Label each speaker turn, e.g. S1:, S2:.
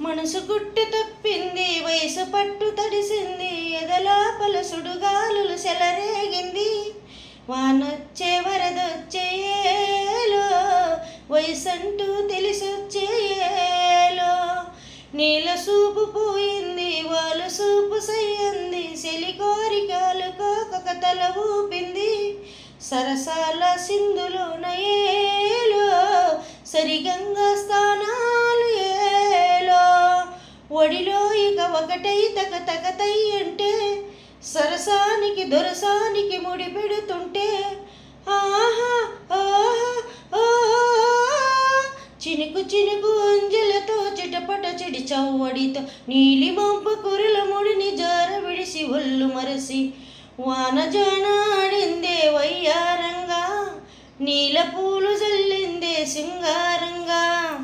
S1: మనసు గుట్టు తప్పింది, వయసు పట్టు తడిసింది, ఎదలోపల సుడుగాలులు సెలరేగింది. వానొచ్చే వరదొచ్చేలో, వయసంటూ తెలిసొచ్చేలో. నీల సూపు పోయింది, వాళ్ళు సూపు సయ్యంది, సెలి కోరికలు కోక తల ఊపింది. సరసాల సింధులోన ఏలో, సరిగంగా స్థానాలు ఏలో. ఒడిలో ఇక ఒకటై తక తకతై అంటే, సరసానికి దొరసానికి ముడి పెడుతుంటే, ఆహా ఆహా ఆహా. చినుకు చినుకు అంజలతో చిటపట చెడి చవ్వడితో, నీలి మొబ్బ కురల ముడిని జార విడిసి ఒళ్ళు మరసి, వాన జానాడిందే వయ్యారంగా, నీల పూలు జల్లిందే సింగారంగా.